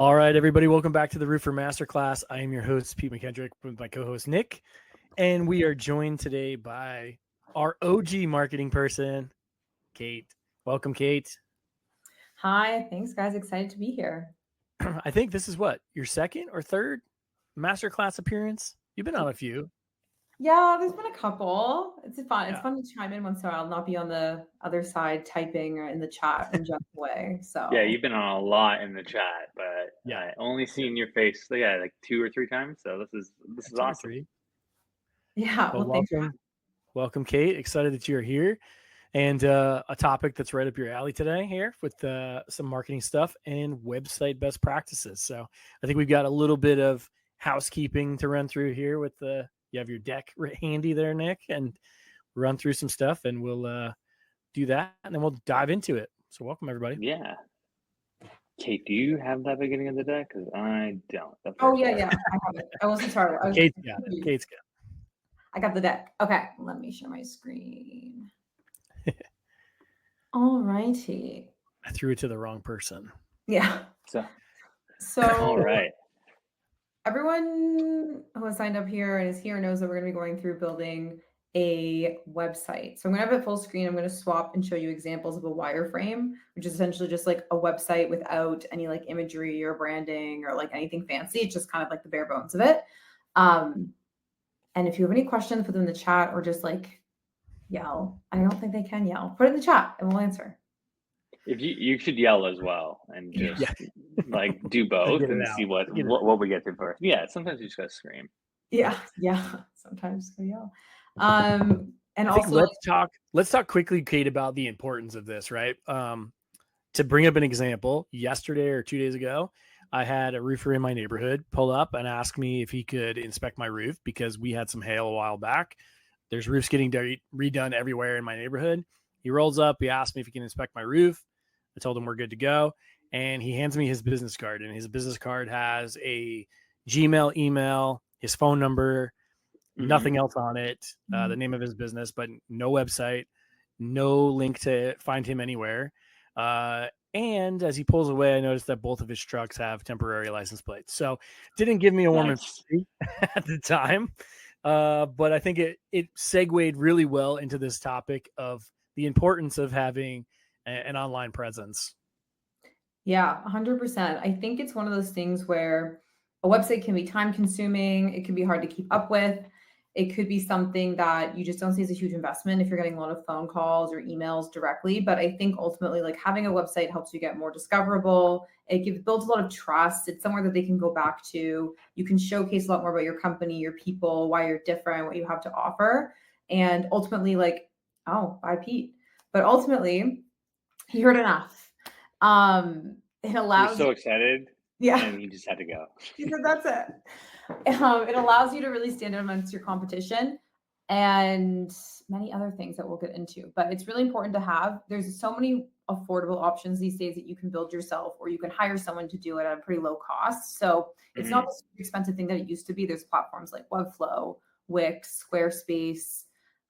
All right, everybody, welcome back to the Roofr Masterclass. I am your host, Pete McKendrick, with my co-host, Nick, and we are joined today by our OG marketing person, Kate. Welcome, Kate. Hi, thanks, guys. Excited to be here. I think this is what, your second or third Masterclass appearance? You've been on a few. Yeah, there's been a couple. It's fun. Yeah. It's fun to chime in once in a while, not be on the other side typing or in the chat and jump away. Yeah, So you've been on a lot in the chat, but Yeah. I only seen your face, like 2 or 3 times. So this is Two or awesome. three. yeah, Well, thanks. welcome, Kate. Excited that you're here. And a topic that's right up your alley today here with some marketing stuff and website best practices. So I think we've got a little bit of housekeeping to run through here with you have your deck handy there, Nick, and run through some stuff, and we'll do that, and then we'll dive into it. So welcome, everybody. Yeah. Kate, do you have that beginning of the deck? Because I don't. Oh, yeah. I have it. I wasn't sorry. Kate's got it. Kate's got it. I got the deck. Okay, let me share my screen. All righty. I threw it to the wrong person. Yeah. So all right. Everyone who has signed up here and is here knows that we're going to be going through building a website. So I'm going to have it full screen. I'm going to swap and show you examples of a wireframe, which is essentially just like a website without any like imagery or branding or like anything fancy. It's just kind of like the bare bones of it. And if you have any questions, put them in the chat or just like yell. I don't think they can yell. Put it in the chat and we'll answer. If you should yell as well and just like do both and see what we get to first. Yeah, sometimes you just gotta scream. Yeah. Sometimes go yell. And also let's talk quickly, Kate, about the importance of this, right? To bring up an example, yesterday or 2 days ago, I had a roofer in my neighborhood pull up and ask me if he could inspect my roof because we had some hail a while back. There's roofs getting redone everywhere in my neighborhood. He rolls up, he asked me if he can inspect my roof. I told him we're good to go. And he hands me his business card, and his business card has a Gmail email, his phone number, nothing else on it, the name of his business, but no website, no link to find him anywhere. And as he pulls away, I noticed that both of his trucks have temporary license plates. So didn't give me a warm and fuzzy at the time. But I think it segued really well into this topic of the importance of having an online presence. Yeah, 100%. I think it's one of those things where a website can be time consuming. It can be hard to keep up with. It could be something that you just don't see as a huge investment if you're getting a lot of phone calls or emails directly. But I think ultimately, like having a website helps you get more discoverable. It builds a lot of trust. It's somewhere that they can go back to. You can showcase a lot more about your company, your people, why you're different, what you have to offer. And ultimately, like, oh, bye, Pete. But ultimately, he heard enough. It allows. You're so excited. Yeah. And you just had to go. He said, that's it. It allows you to really stand out amongst your competition and many other things that we'll get into. But it's really important to have. There's so many affordable options these days that you can build yourself, or you can hire someone to do it at a pretty low cost. So it's not the expensive thing that it used to be. There's platforms like Webflow, Wix, Squarespace,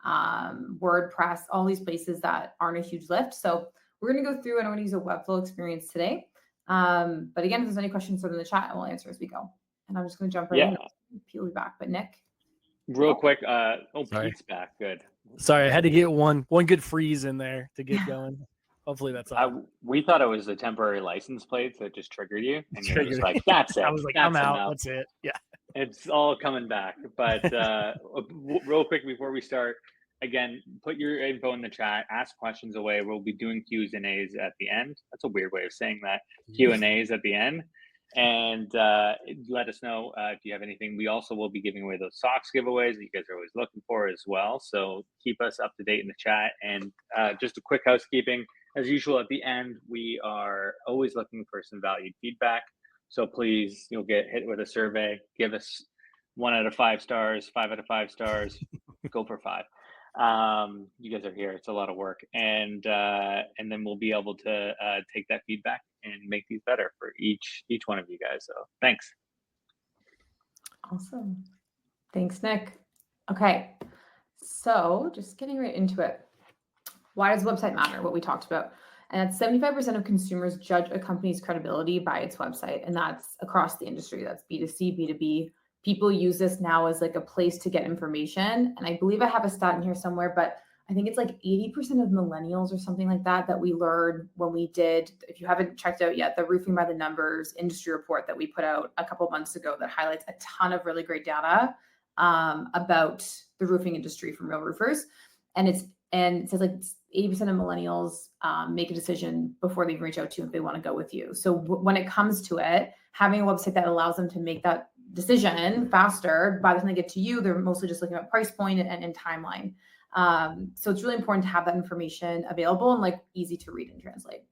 WordPress, all these places that aren't a huge lift. So we're going to go through and I'm going to use a Webflow experience today. But again, if there's any questions, throw them in the chat and we'll answer as we go. And I'm just going to jump right in. Peel you back. But Nick, real quick. Pete's back. Good. Sorry, I had to get one good freeze in there to get going. Hopefully that's all. We thought it was the temporary license plates that just triggered you, and you're just like, "That's it." I was like, "I'm out. That's it." Yeah, it's all coming back. But real quick before we start, again, put your info in the chat. Ask questions away. We'll be doing Q's and A's at the end. That's a weird way of saying that. Q and A's at the end. And let us know if you have anything. We also will be giving away those socks giveaways that you guys are always looking for as well. So keep us up to date in the chat. And just a quick housekeeping. As usual, at the end, we are always looking for some valued feedback. So please, you'll get hit with a survey. Give us 1 out of 5 stars, 5 out of 5 stars. Go for 5. You guys are here. It's a lot of work. And then we'll be able to take that feedback and make these better for each one of you guys. So thanks. Awesome. Thanks, Nick. Okay. So just getting right into it. Why does the website matter? What we talked about. And that's 75% of consumers judge a company's credibility by its website. And that's across the industry. That's B2C, B2B. People use this now as like a place to get information. And I believe I have a stat in here somewhere, but I think it's like 80% of millennials or something like that we learned when we did, if you haven't checked out yet, the Roofing by the Numbers industry report that we put out a couple months ago that highlights a ton of really great data about the roofing industry from real roofers. And it says like 80% of millennials make a decision before they reach out to you if they want to go with you. So when it comes to it, having a website that allows them to make that decision faster, by the time they get to you, they're mostly just looking at price point and timeline. So it's really important to have that information available and like easy to read and translate.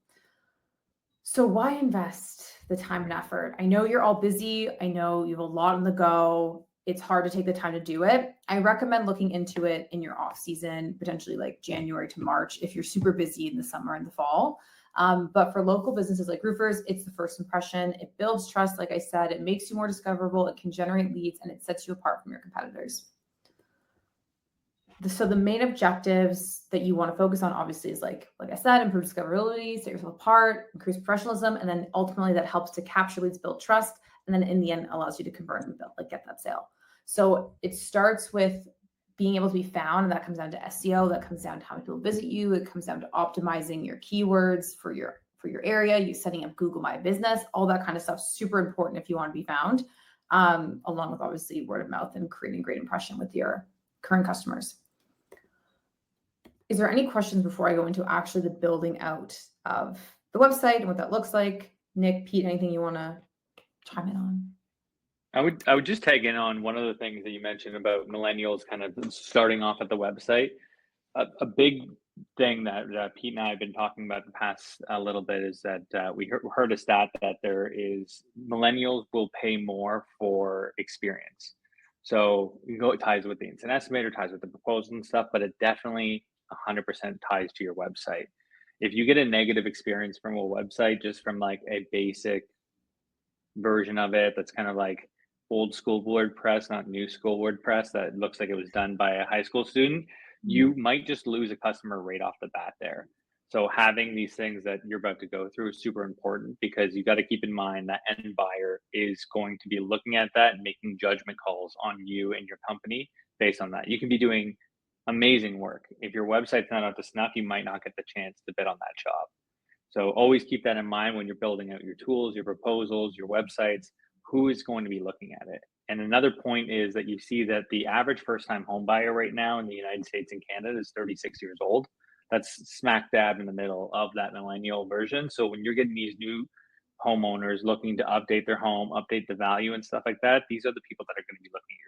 So why invest the time and effort? I know you're all busy. I know you have a lot on the go. It's hard to take the time to do it. I recommend looking into it in your off season, potentially like January to March, if you're super busy in the summer and the fall. But for local businesses like roofers, it's the first impression. It builds trust. Like I said, it makes you more discoverable. It can generate leads and it sets you apart from your competitors. So the main objectives that you want to focus on obviously is like I said, improve discoverability, set yourself apart, increase professionalism, and then ultimately that helps to capture leads, build trust, and then in the end allows you to convert and build, like get that sale. So it starts with being able to be found, and that comes down to SEO, that comes down to how many people visit you, it comes down to optimizing your keywords for your area, you setting up Google My Business, all that kind of stuff, super important if you want to be found, along with obviously word of mouth and creating a great impression with your current customers. Is there any questions before I go into actually the building out of the website and what that looks like? Nick, Pete, anything you want to chime in on? I would just tag in on one of the things that you mentioned about millennials kind of starting off at the website. A big thing that Pete and I have been talking about the past a little bit is that we heard a stat that millennials will pay more for experience. So it ties with the instant estimator, ties with the proposal and stuff, but it definitely 100% ties to your website. If you get a negative experience from a website, just from like a basic version of it that's kind of like old school WordPress, not new school WordPress, that looks like it was done by a high school student, you might just lose a customer right off the bat there. So having these things that you're about to go through is super important, because you got to keep in mind that end buyer is going to be looking at that and making judgment calls on you and your company based on that. You can be doing amazing work. If your website's not up to snuff, you might not get the chance to bid on that job. So always keep that in mind when you're building out your tools, your proposals, your websites, who is going to be looking at it. And another point is that you see that the average first-time home buyer right now in the United States and Canada is 36 years old. That's smack dab in the middle of that millennial version. So when you're getting these new homeowners looking to update their home, update the value and stuff like that, these are the people that are going to be looking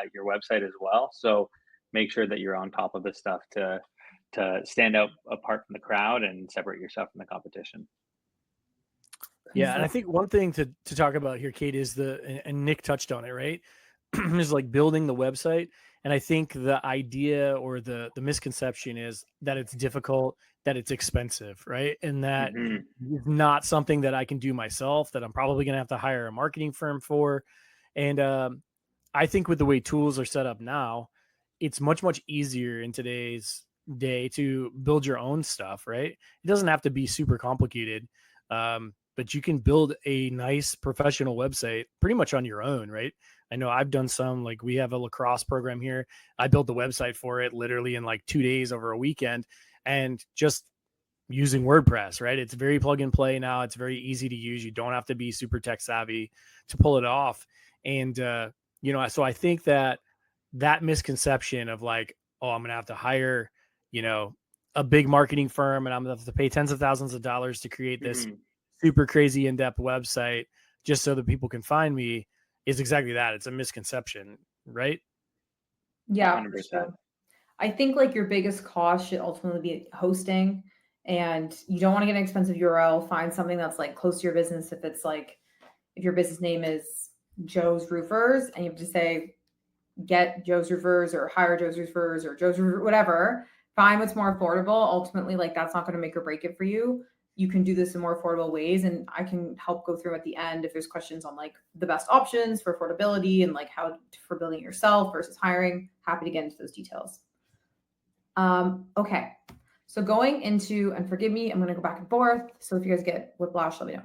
at your website as well. So make sure that you're on top of this stuff to stand out apart from the crowd and separate yourself from the competition. Yeah, and I think one thing to talk about here, Kate, is and Nick touched on it, right? Is like building the website. And I think the idea or the misconception is that it's difficult, that it's expensive, right? And that is not something that I can do myself, that I'm probably going to have to hire a marketing firm for. And I think with the way tools are set up now, it's much, much easier in today's day to build your own stuff, right? It doesn't have to be super complicated. But you can build a nice professional website pretty much on your own, right? I know I've done some, like we have a lacrosse program here. I built the website for it literally in like 2 days over a weekend, and just using WordPress, right? It's very plug and play now. It's very easy to use. You don't have to be super tech savvy to pull it off. And, so I think that misconception of like, oh, I'm going to have to hire, a big marketing firm and I'm going to have to pay tens of thousands of dollars to create this super crazy in-depth website just so that people can find me, is exactly that. It's a misconception, right? Yeah, 100%. Sure. I think like your biggest cost should ultimately be hosting, and you don't want to get an expensive URL. Find something that's like close to your business. If it's like, if your business name is Joe's Roofers and you have to say, get Joe's Roofers or hire Joe's Roofers or Joe's Roofers, whatever, find what's more affordable. Ultimately, like that's not going to make or break it for you. You can do this in more affordable ways, and I can help go through at the end if there's questions on like the best options for affordability and like how for building it yourself versus hiring. Happy to get into those details. Okay, So going into, and forgive me, I'm going to go back and forth. So if you guys get whiplash, let me know.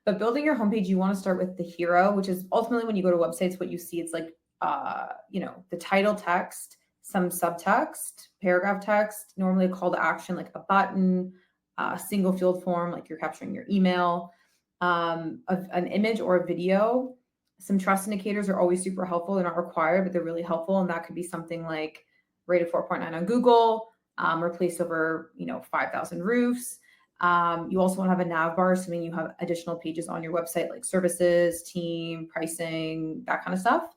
But building your homepage, you want to start with the hero, which is ultimately when you go to websites, what you see, it's like, the title text, some subtext, paragraph text, normally a call to action, like a button, a single field form, like you're capturing your email, an image or a video. Some trust indicators are always super helpful. They're not required, but they're really helpful. And that could be something like rated 4.9 on Google, replaced over 5,000 roofs. You also want to have a nav bar, assuming you have additional pages on your website, like services, team, pricing, that kind of stuff.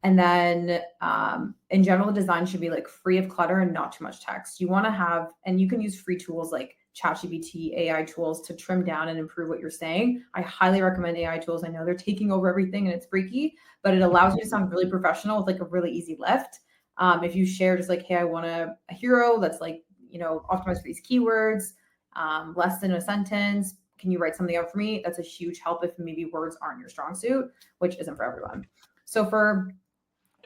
And then in general, the design should be like free of clutter and not too much text. You want to have, and you can use free tools like ChatGPT, AI tools to trim down and improve what you're saying. I highly recommend AI tools. I know they're taking over everything and it's freaky, but it allows you to sound really professional with like a really easy lift. If you share just like, hey, I want a hero that's like, optimized for these keywords, less than a sentence. Can you write something out for me? That's a huge help if maybe words aren't your strong suit, which isn't for everyone. So for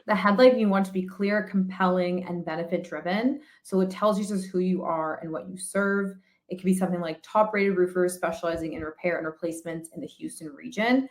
the headline, you want to be clear, compelling, and benefit driven. So it tells users who you are and what you serve. It could be something like top rated roofers specializing in repair and replacements in the Houston region.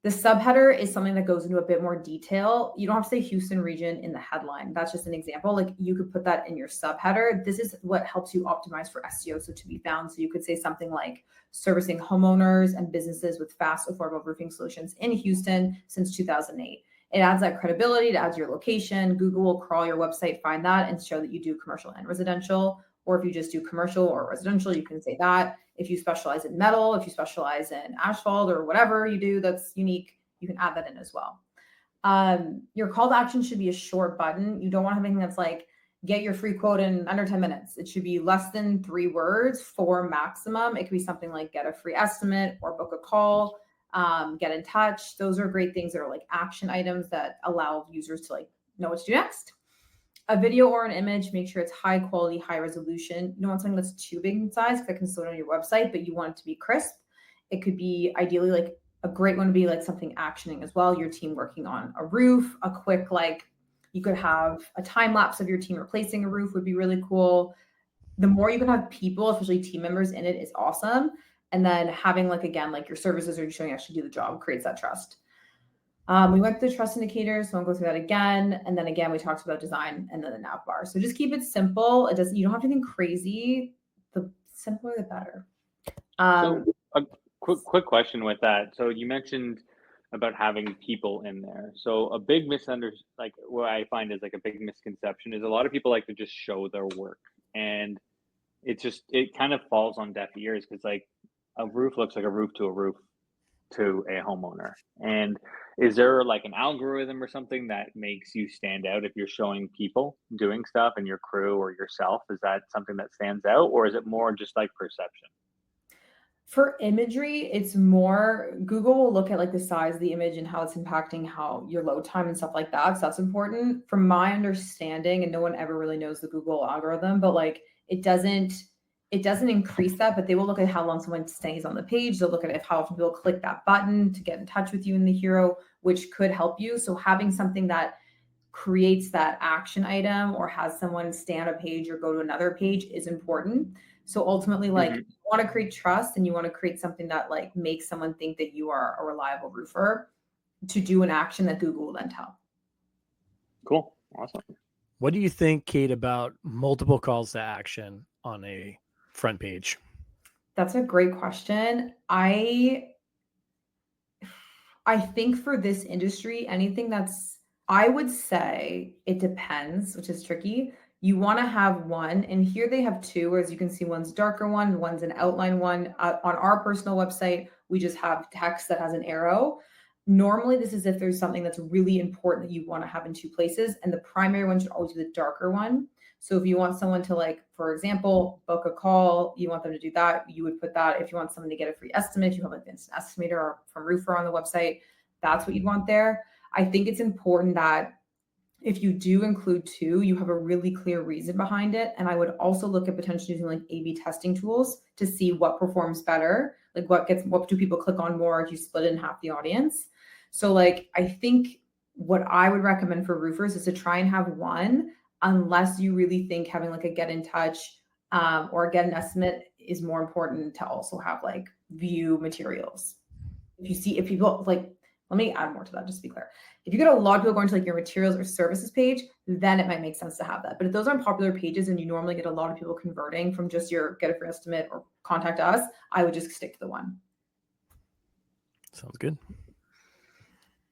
The subheader is something that goes into a bit more detail. You don't have to say Houston region in the headline. That's just an example. Like you could put that in your subheader. This is what helps you optimize for SEO, so to be found. So you could say something like servicing homeowners and businesses with fast, affordable roofing solutions in Houston since 2008. It adds that credibility, it adds your location. Google will crawl your website, find that, and show that you do commercial and residential. Or if you just do commercial or residential, you can say that. If you specialize in metal, if you specialize in asphalt or whatever you do that's unique, you can add that in as well. Your call to action should be a short button. You don't want to have anything that's like, get your free quote in under 10 minutes. It should be less than 3 words, 4 maximum. It could be something like get a free estimate or book a call, get in touch. Those are great things that are like action items that allow users to like know what to do next. A video or an image, make sure it's high quality, high resolution. You don't want something that's too big in size because that can slow down your website, but you want it to be crisp. It could be ideally like a great one to be like something actioning as well. Your team working on a roof, a quick, like you could have a time lapse of your team replacing a roof would be really cool. The more you can have people, especially team members in it, is awesome. And then having like, again, like your services are showing you actually do the job creates that trust. We went through the trust indicators, so I won't go through that again. And then again, we talked about design and then the nav bar. So just keep it simple. You don't have to think crazy. The simpler, the better. So a quick question with that. So you mentioned about having people in there. So a big like what I find is like a big misconception is a lot of people like to just show their work, and it kind of falls on deaf ears because like a roof looks like a roof to a homeowner. And is there like an algorithm or something that makes you stand out if you're showing people doing stuff and your crew or yourself? Is that something that stands out, or is it more just like perception? For imagery, it's more Google will look at like the size of the image and how it's impacting how your load time and stuff like that. So that's important. From my understanding, and no one ever really knows the Google algorithm, but like it doesn't increase that, but they will look at how long someone stays on the page. They'll look at how often people click that button to get in touch with you in the hero, which could help you. So having something that creates that action item or has someone stay on a page or go to another page is important. So ultimately, like you want to create trust and you want to create something that like makes someone think that you are a reliable roofer to do an action that Google will then tell. Cool. Awesome. What do you think, Kate, about multiple calls to action on a front page? That's a great question. I think for this industry, I would say it depends, which is tricky. You want to have one, and here they have 2, as you can see, one's darker one, one's an outline one. On our personal website, we just have text that has an arrow. Normally, this is if there's something that's really important that you want to have in 2 places, and the primary one should always be the darker one. So if you want someone to, like, for example, book a call, you want them to do that, you would put that. If you want someone to get a free estimate, you have like an estimator or from Roofr on the website, that's what you'd want there. I think it's important that if you do include 2, you have a really clear reason behind it. And I would also look at potentially using like A/B testing tools to see what performs better, like what do people click on more if you split it in half the audience. So like, I think what I would recommend for roofers is to try and have one, unless you really think having like a get in touch, or get an estimate is more important to also have like view materials. If people like, let me add more to that just to be clear. If you get a lot of people going to like your materials or services page, then it might make sense to have that. But if those aren't popular pages and you normally get a lot of people converting from just your get a free estimate or contact us, I would just stick to the one. Sounds good.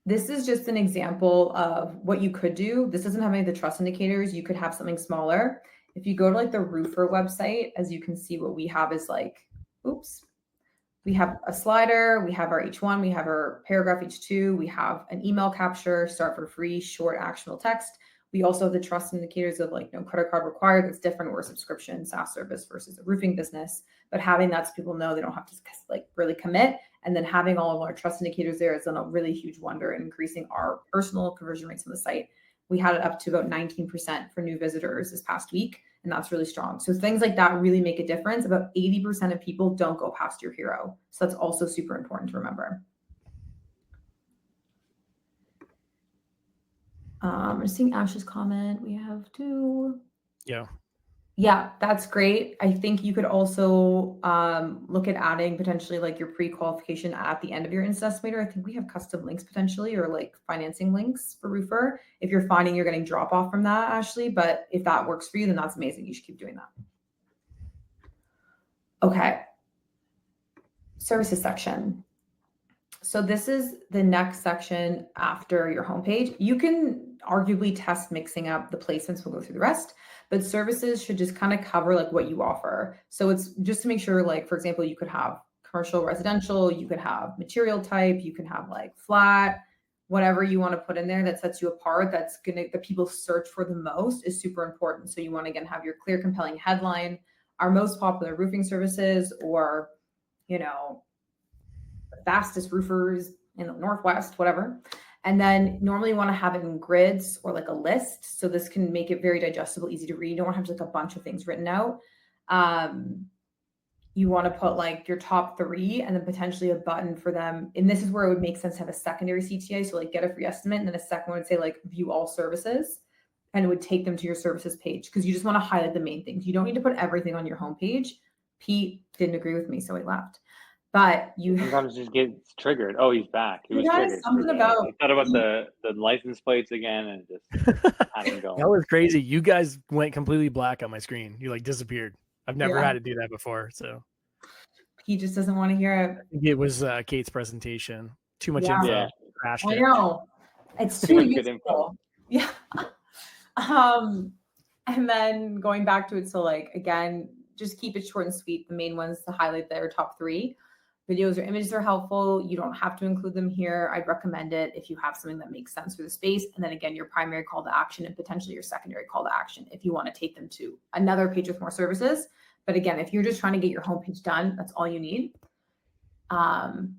This is just an example of what you could do. This doesn't have any of the trust indicators. You could have something smaller. If you go to like the Roofr website, as you can see, what we have is like, oops, we have a slider, we have our H1, we have our paragraph H2, we have an email capture, start for free, short actionable text. We also have the trust indicators of like no credit card required. That's different. We're a subscription SaaS service versus a roofing business. But having that so people know they don't have to like really commit. And then having all of our trust indicators there has done a really huge wonder in increasing our personal conversion rates on the site. We had it up to about 19% for new visitors this past week, and that's really strong. So things like that really make a difference. About 80% of people don't go past your hero. So that's also super important to remember. I'm seeing Ash's comment. We have two. Yeah, that's great. I think you could also look at adding potentially like your pre-qualification at the end of your instant estimator. I think we have custom links potentially, or like financing links for Roofr. If you're finding you're getting drop off from that, Ashley, but if that works for you, then that's amazing. You should keep doing that. Okay. Services section. So this is the next section after your homepage. You can arguably test mixing up the placements. We'll go through the rest, but services should just kind of cover like what you offer. So it's just to make sure, like, for example, you could have commercial, residential, you could have material type, you can have like flat, whatever you want to put in there that sets you apart, that people search for the most is super important. So you want to, again, have your clear, compelling headline, our most popular roofing services, or, you know, fastest roofers in the Northwest, whatever. And then normally you want to have it in grids or like a list. So this can make it very digestible, easy to read. You don't want to have like a bunch of things written out. You want to put like your top 3 and then potentially a button for them. And this is where it would make sense to have a secondary CTA. So like get a free estimate. And then a second one would say like view all services, and it would take them to your services page, because you just want to highlight the main things. You don't need to put everything on your homepage. Pete didn't agree with me, so he left. But you sometimes just get triggered. Oh, he's back. He was triggered. Something about, he thought about the license plates again and just had him going. That was crazy. You guys went completely black on my screen. You like disappeared. I've never had to do that before. So he just doesn't want to hear it. I think it was Kate's presentation. Too much info. Yeah. I know. It's too useful. Yeah. And then going back to it. So like, again, just keep it short and sweet. The main ones to highlight their top 3. Videos or images are helpful. You don't have to include them here. I'd recommend it if you have something that makes sense for the space. And then again, your primary call to action and potentially your secondary call to action if you want to take them to another page with more services. But again, if you're just trying to get your homepage done, that's all you need. And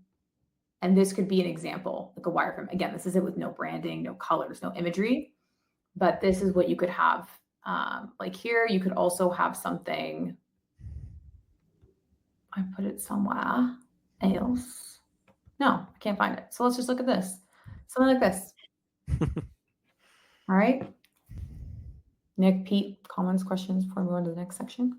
this could be an example, like a wireframe. Again, this is it with no branding, no colors, no imagery. But this is what you could have. Like here, you could also have something. I put it somewhere else. No, I can't find it. So let's just look at this. Something like this. All right. Nick, Pete, comments, questions before we move on to the next section?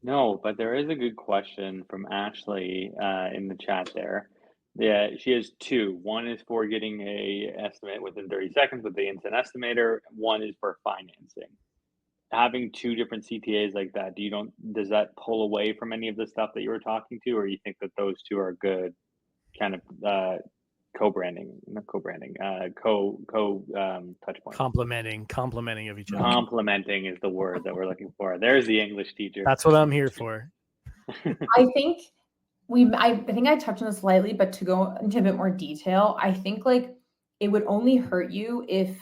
No, but there is a good question from Ashley in the chat there. Yeah, she has 2. One is for getting a estimate within 30 seconds with the instant estimator. One is for financing. Having 2 different CTAs like that, does that pull away from any of the stuff that you were talking to, or you think that those 2 are good kind of co-branding, not co-branding, touch points? Complementing of each other. Complementing is the word that we're looking for. There's the English teacher. That's what I'm here for. I think I think I touched on this slightly, but to go into a bit more detail, I think like it would only hurt you if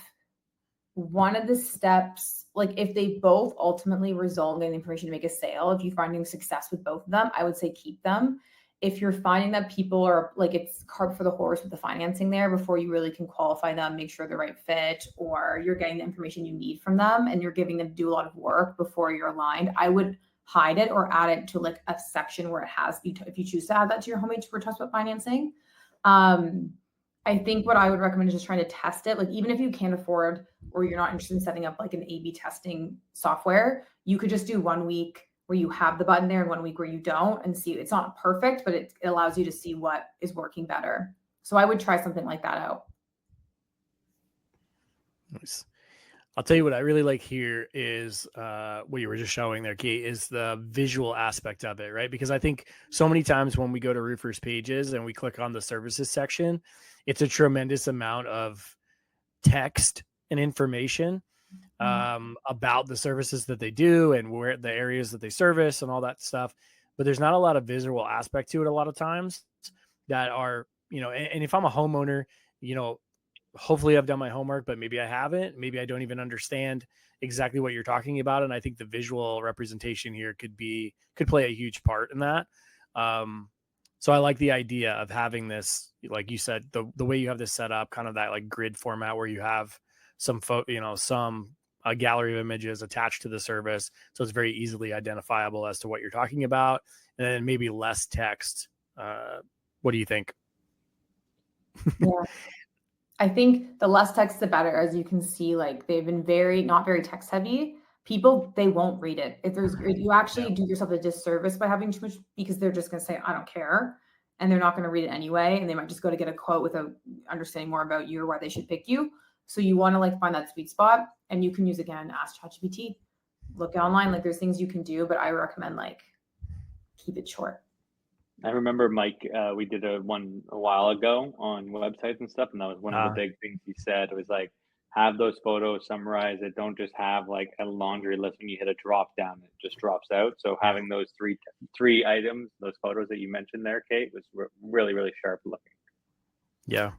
one of the steps, like if they both ultimately result in getting information to make a sale. If you're finding success with both of them, I would say keep them. If you're finding that people are like, it's cart for the horse with the financing there before you really can qualify them, make sure they're the right fit, or you're getting the information you need from them and you're giving them to do a lot of work before you're aligned, I would hide it or add it to like a section where it has, if you choose to add that to your homepage for talks about financing. I think what I would recommend is just trying to test it. Like, even if you can't afford or you're not interested in setting up like an A/B testing software, you could just do 1 week where you have the button there and 1 week where you don't, and see. It's not perfect, but it allows you to see what is working better. So I would try something like that out. Nice. I'll tell you what I really like here is what you were just showing there, Kate, is the visual aspect of it, right? Because I think so many times when we go to Roofr's pages and we click on the services section, it's a tremendous amount of text and information about the services that they do and where the areas that they service and all that stuff. But there's not a lot of visual aspect to it a lot of times that are, and if I'm a homeowner, hopefully I've done my homework, but maybe I haven't. Maybe I don't even understand exactly what you're talking about. And I think the visual representation here could play a huge part in that. So I like the idea of having this, like you said, the way you have this set up, kind of that like grid format where you have some a gallery of images attached to the service. So it's very easily identifiable as to what you're talking about. And then maybe less text. What do you think? Yeah. I think the less text, the better. As you can see, like, they've been not very text heavy. People, they won't read it. If you actually do yourself a disservice by having too much, because they're just going to say, I don't care. And they're not going to read it anyway. And they might just go to get a quote without understanding more about you or why they should pick you. So you want to like find that sweet spot, and you can use, again, Ask ChatGPT, look online. Like, there's things you can do, but I recommend like keep it short. I remember, Mike, we did one a while ago on websites and stuff, and that was one of the big things he said. It was like, have those photos, summarize it. Don't just have like a laundry list. When you hit a drop down, it just drops out. So having those three items, those photos that you mentioned there, Kate, was really, really sharp looking. Yeah.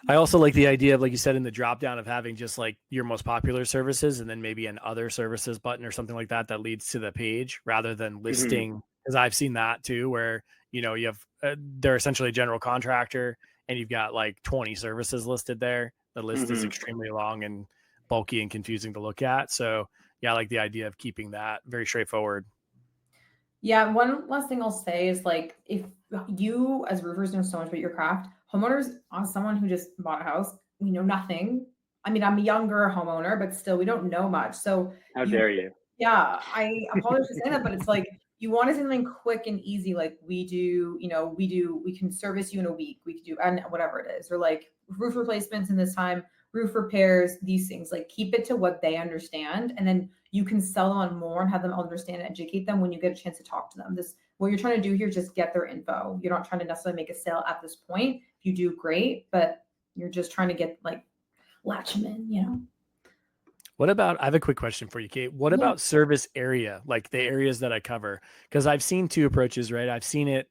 I also like the idea of, like you said, in the drop down of having just like your most popular services and then maybe an other services button or something like that leads to the page rather than listing. Because I've seen that too, where, you have, they're essentially a general contractor and you've got like 20 services listed there. The list is extremely long and bulky and confusing to look at. So yeah, I like the idea of keeping that very straightforward. Yeah. One last thing I'll say is, like, if you as roofers know so much about your craft, homeowners, as someone who just bought a house, we know nothing. I mean, I'm a younger homeowner, but still we don't know much. So How dare you? Yeah, I apologize for saying that, but it's like, you want something quick and easy. Like we do, we can service you in a week. We could do, and whatever it is, or like roof replacements in this time, roof repairs, these things. Like, keep it to what they understand, and then you can sell them on more and have them understand and educate them when you get a chance to talk to them. What you're trying to do here is just get their info. You're not trying to necessarily make a sale at this point. If you do, great, but you're just trying to get, like, latch them in. What about, I have a quick question for you, Kate. What about service area, like the areas that I cover? Because I've seen two approaches, right? I've seen it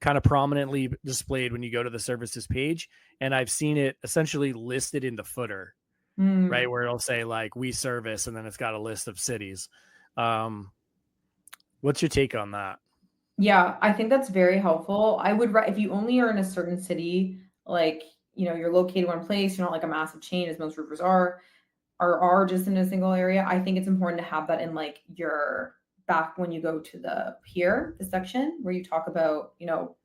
kind of prominently displayed when you go to the services page, and I've seen it essentially listed in the footer, right? Where it'll say like, we service, and then it's got a list of cities. What's your take on that? Yeah, I think that's very helpful. I would, if you only are in a certain city, like, you're located one place, you're not like a massive chain as most roofers are just in a single area. I think it's important to have that in like your back when you go to the section where you talk about,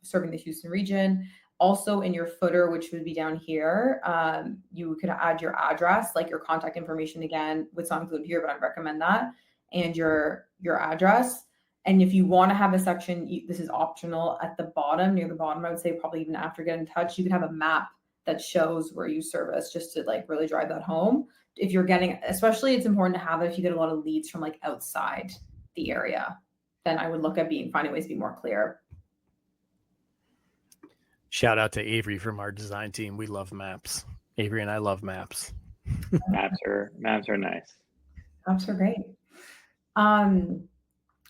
serving the Houston region. Also in your footer, which would be down here, you could add your address, like your contact information. Again, it's not included here, but I'd recommend that, and your address. And if you want to have a section, this is optional at the bottom, near the bottom, I would say probably even after Get in Touch, you can have a map that shows where you service, just to like really drive that home. If you're getting, especially it's important to have it if you get a lot of leads from like outside the area, then I would look at finding ways to be more clear. Shout out to Avery from our design team. We love maps. Avery and I love maps. Maps are nice. Maps are great.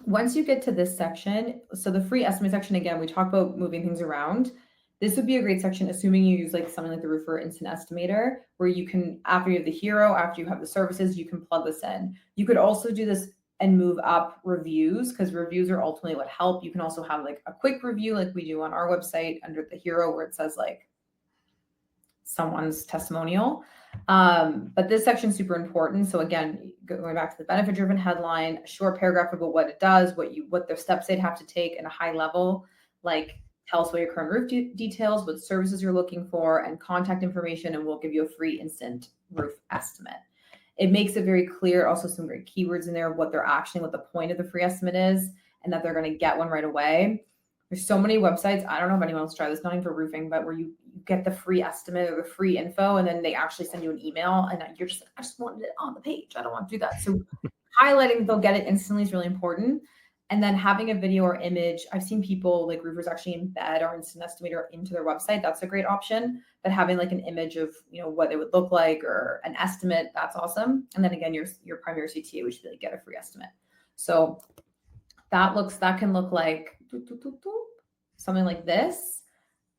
Once you get to this section, so the free estimate section, again, we talk about moving things around. This would be a great section, assuming you use like something like the Roofr Instant Estimator, where you can, after you have the hero, after you have the services, you can plug this in. You could also do this and move up reviews, because reviews are ultimately what help. You can also have like a quick review like we do on our website under the hero, where it says like someone's testimonial. But this section is super important. So again, going back to the benefit driven headline, a short paragraph about what it does, what the steps they'd have to take, and a high level, like tell us what your current roof details, what services you're looking for, and contact information, and we'll give you a free instant roof estimate. It makes it very clear, also some great keywords in there, what they're actually, what the point of the free estimate is, and that they're going to get one right away. There's so many websites. I don't know if anyone else tried this, not even for roofing, but where you get the free estimate or the free info, and then they actually send you an email, and you're just like, I just wanted it on the page. I don't want to do that. So highlighting that they'll get it instantly is really important. And then having a video or image, I've seen people like roofers actually embed our instant estimator into their website. That's a great option. But having like an image of, you know, what it would look like or an estimate, that's awesome. And then again, your primary CTA, which should get a free estimate. So that can look like something like this.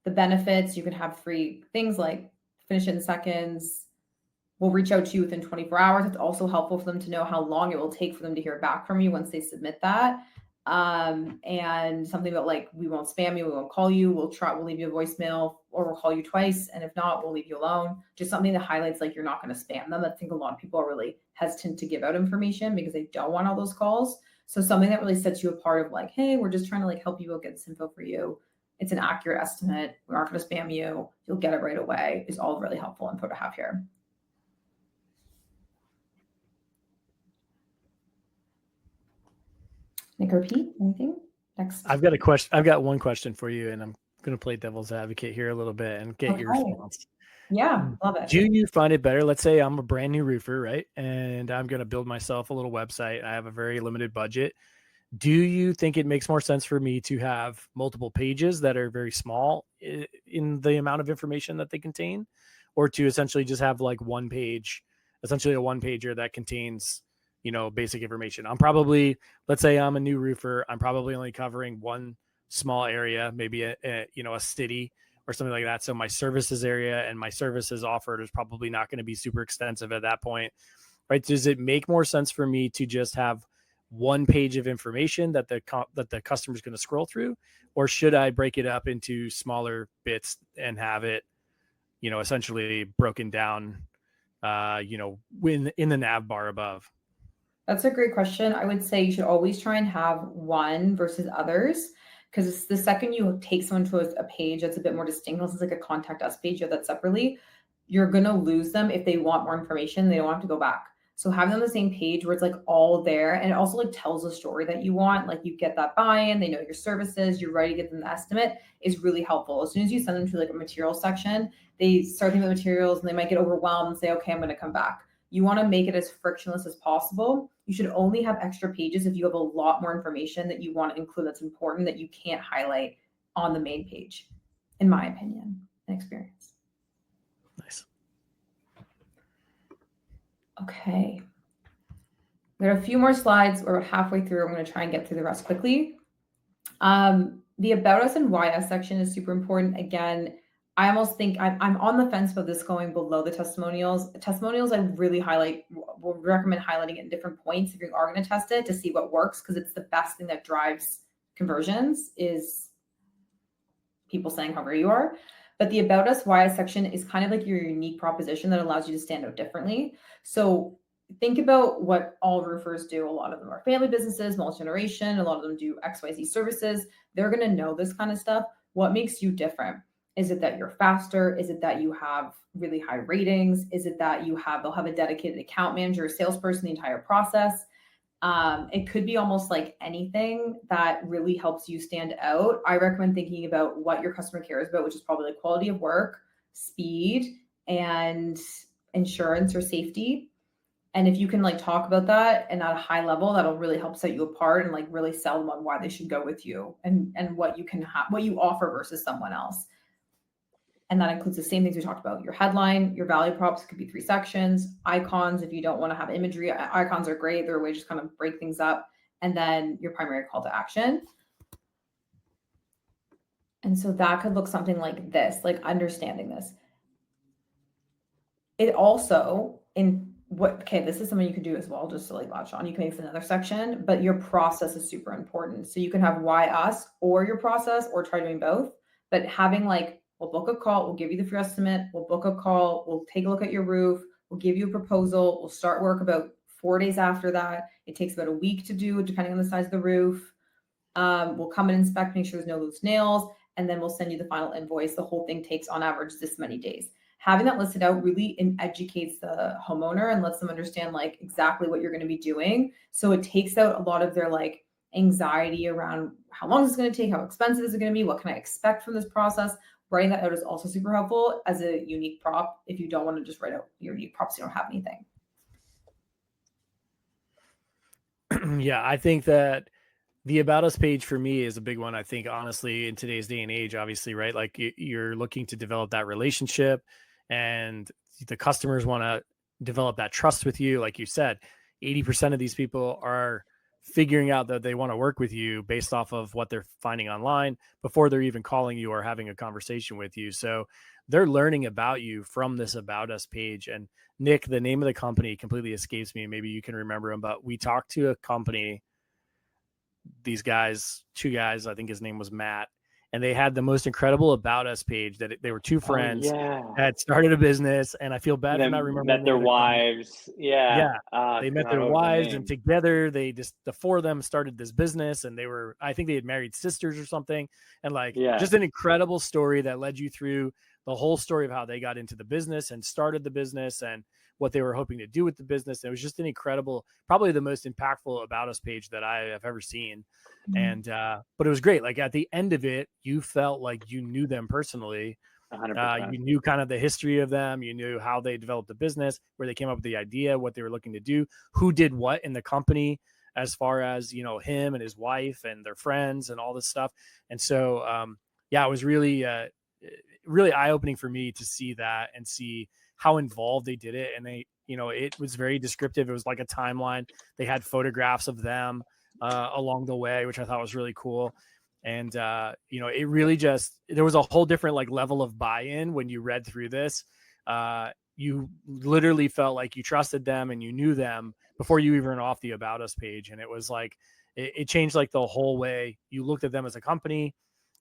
The benefits, you can have free things like finish it in seconds. We'll reach out to you within 24 hours. It's also helpful for them to know how long it will take for them to hear back from you once they submit that. And something about like, we won't spam you, we won't call you, we'll leave you a voicemail, or we'll call you twice. And if not, we'll leave you alone. Just something that highlights like you're not going to spam them. I think a lot of people are really hesitant to give out information because they don't want all those calls. So something that really sets you apart of like, hey, we're just trying to like help you get this info for you. It's an accurate estimate. We aren't going to spam you. You'll get it right away is all really helpful info to have here. Nick or Pete, anything? Next. I've got a question. I've got one question for you, and I'm going to play devil's advocate here a little bit and get your response. Yeah, love it. Do you find it better? Let's say I'm a brand new roofer, right? And I'm going to build myself a little website. I have a very limited budget. Do you think it makes more sense for me to have multiple pages that are very small in the amount of information that they contain, or to essentially just have like one page, essentially a one pager that contains, you know, basic information? I'm probably, let's say I'm a new roofer. I'm probably only covering one small area, maybe a city or something like that. So my services area and my services offered is probably not going to be super extensive at that point, right? Does it make more sense for me to just have one page of information that the customer is going to scroll through, or should I break it up into smaller bits and have it, you know, essentially broken down, in the nav bar above? That's a great question. I would say you should always try and have one versus others, because the second you take someone to a page that's a bit more distinct, this is like a contact us page, you have that separately, you're going to lose them if they want more information. They don't have to go back. So having them on the same page where it's like all there, and it also like tells the story that you want, like you get that buy-in, they know your services, you're ready to get them the estimate, is really helpful. As soon as you send them to like a materials section, they start thinking about materials and they might get overwhelmed and say, okay, I'm going to come back. You want to make it as frictionless as possible. You should only have extra pages if you have a lot more information that you want to include that's important that you can't highlight on the main page, in my opinion and experience. Nice. Okay. We have a few more slides. We're about halfway through. I'm going to try and get through the rest quickly. The About Us and Why Us section is super important. Again, I almost think I'm on the fence about this going below the testimonials. Testimonials, I really will recommend highlighting it in different points if you are going to test it to see what works, because it's the best thing that drives conversions is people saying how great you are. But the About Us, Why Us section is kind of like your unique proposition that allows you to stand out differently. So think about what all roofers do. A lot of them are family businesses, multi-generation. A lot of them do XYZ services. They're going to know this kind of stuff. What makes you different? Is it that you're faster? Is it that you have really high ratings? Is it that they'll have a dedicated account manager or salesperson the entire process? It could be almost like anything that really helps you stand out. I recommend thinking about what your customer cares about, which is probably like quality of work, speed, and insurance or safety. And if you can like talk about that and at a high level, that'll really help set you apart and like really sell them on why they should go with you and what you can have, what you offer versus someone else. And that includes the same things we talked about. Your headline, your value props could be 3 sections, icons. If you don't want to have imagery, icons are great. They're a way to just kind of break things up. And then your primary call to action. And so that could look something like this, like understanding this. It also this is something you can do as well, just to like latch on. You can make another section, but your process is super important. So you can have why us or your process, or try doing both. But having like, we'll book a call, we'll give you the free estimate, we'll book a call, we'll take a look at your roof, we'll give you a proposal, we'll start work about 4 days after that. It takes about a week to do, depending on the size of the roof. We'll come and inspect, make sure there's no loose nails. and then we'll send you the final invoice. The whole thing takes on average this many days. Having that listed out really educates the homeowner and lets them understand like exactly what you're going to be doing. So it takes out a lot of their like anxiety around how long is it going to take, how expensive is it going to be, what can I expect from this process. Writing that out is also super helpful as a unique prop if you don't want to just write out your unique props, you don't have anything. Yeah, I think that the About Us page for me is a big one. I think, honestly, in today's day and age, obviously, right? Like you're looking to develop that relationship and the customers want to develop that trust with you. Like you said, 80% of these people are figuring out that they want to work with you based off of what they're finding online before they're even calling you or having a conversation with you. So they're learning about you from this About Us page. And Nick, the name of the company completely escapes me. Maybe you can remember them, but we talked to a company, these guys, two guys, I think his name was Matt, and they had the most incredible About Us page that they were two friends that started a business. And I feel bad for not remembering met their wives. Yeah. They met their wives, and together the four of them started this business, and I think they had married sisters or something. And just an incredible story that led you through the whole story of how they got into the business and started the business and what they were hoping to do with the business. It was just an incredible, probably the most impactful About Us page that I have ever seen. And, but it was great. Like at the end of it, you felt like you knew them personally. 100%. You knew kind of the history of them. You knew how they developed the business, where they came up with the idea, what they were looking to do, who did what in the company, as far as, him and his wife and their friends and all this stuff. And so, it was really, really eye-opening for me to see that and see how involved they did it. And they, it was very descriptive. It was like a timeline. They had photographs of them along the way, which I thought was really cool. And, it really there was a whole different like level of buy-in when you read through this. You literally felt like you trusted them and you knew them before you even went off the About Us page. And it was like, it changed like the whole way you looked at them as a company.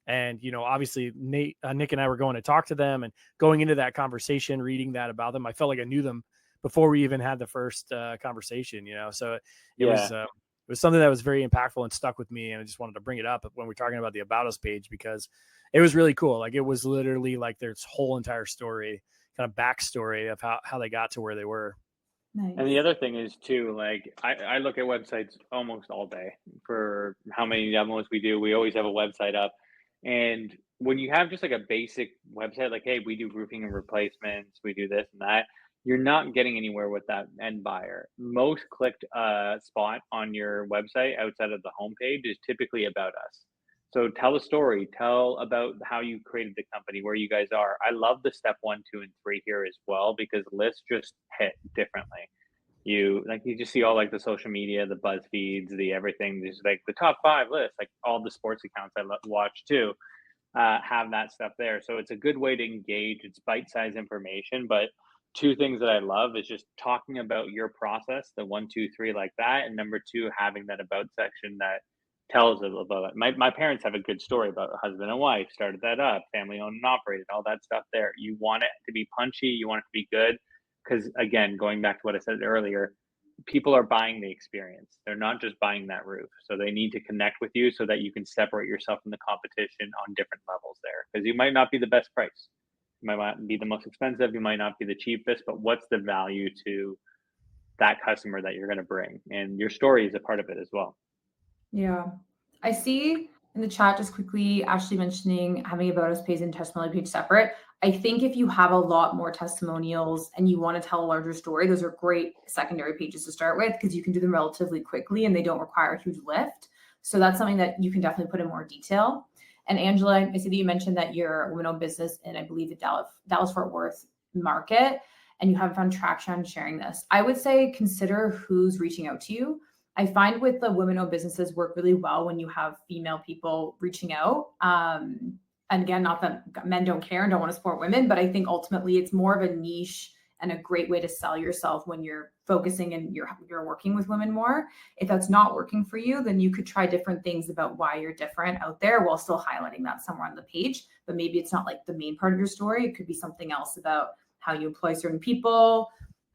And, obviously Nick and I were going to talk to them, and going into that conversation, reading that about them, I felt like I knew them before we even had the first conversation, so it was something that was very impactful and stuck with me. And I just wanted to bring it up when we're talking about the About Us page, because it was really cool. Like it was literally like their whole entire story, kind of backstory of how they got to where they were. Nice. And the other thing is too, like I look at websites almost all day for how many demos we do. We always have a website up. And when you have just like a basic website, like, hey, we do roofing and replacements, we do this and that, you're not getting anywhere with that end buyer. Most clicked spot on your website outside of the homepage is typically About Us. So tell a story, tell about how you created the company, where you guys are. I love the step 1, 2, and 3 here as well, because lists just hit differently. You just see all like the social media, the buzz feeds, the everything, just like the top 5 lists, like all the sports accounts I watch too, have that stuff there. So it's a good way to engage. It's bite-sized information, but 2 things that I love is just talking about your process, the 1, 2, 3 like that, and number 2, having that about section that tells about it. My parents have a good story about a husband and wife, started that up, family owned and operated, all that stuff there. You want it to be punchy, you want it to be good. Because again, going back to what I said earlier, people are buying the experience. They're not just buying that roof. So they need to connect with you so that you can separate yourself from the competition on different levels there. Because you might not be the best price. You might not be the most expensive. You might not be the cheapest, but what's the value to that customer that you're going to bring? And your story is a part of it as well. Yeah. I see in the chat just quickly, Ashley mentioning having About Us page and testimonial page separate. I think if you have a lot more testimonials and you want to tell a larger story, those are great secondary pages to start with, because you can do them relatively quickly and they don't require a huge lift. So that's something that you can definitely put in more detail. And Angela, I see that you mentioned that you're a women-owned business in, I believe, the Dallas-Fort Worth market, and you haven't found traction on sharing this. I would say consider who's reaching out to you. I find with the women-owned businesses work really well when you have female people reaching out. And again, not that men don't care and don't want to support women, but I think ultimately it's more of a niche and a great way to sell yourself when you're focusing and you're working with women more. If that's not working for you, then you could try different things about why you're different out there while still highlighting that somewhere on the page. But maybe it's not like the main part of your story. It could be something else about how you employ certain people,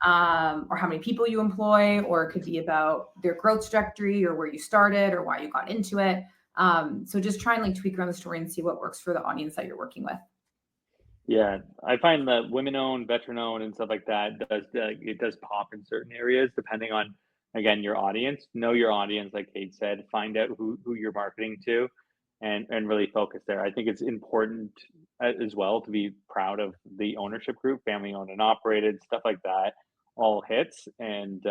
or how many people you employ, or it could be about their growth trajectory or where you started or why you got into it. So just try and like tweak around the story and see what works for the audience that you're working with. Yeah, I find that women-owned, veteran-owned, and stuff like that it does pop in certain areas depending on, again, your audience. Know your audience, like Kate said. Find out who you're marketing to, and really focus there. I think it's important as well to be proud of the ownership group, family-owned and operated, stuff like that. All hits, and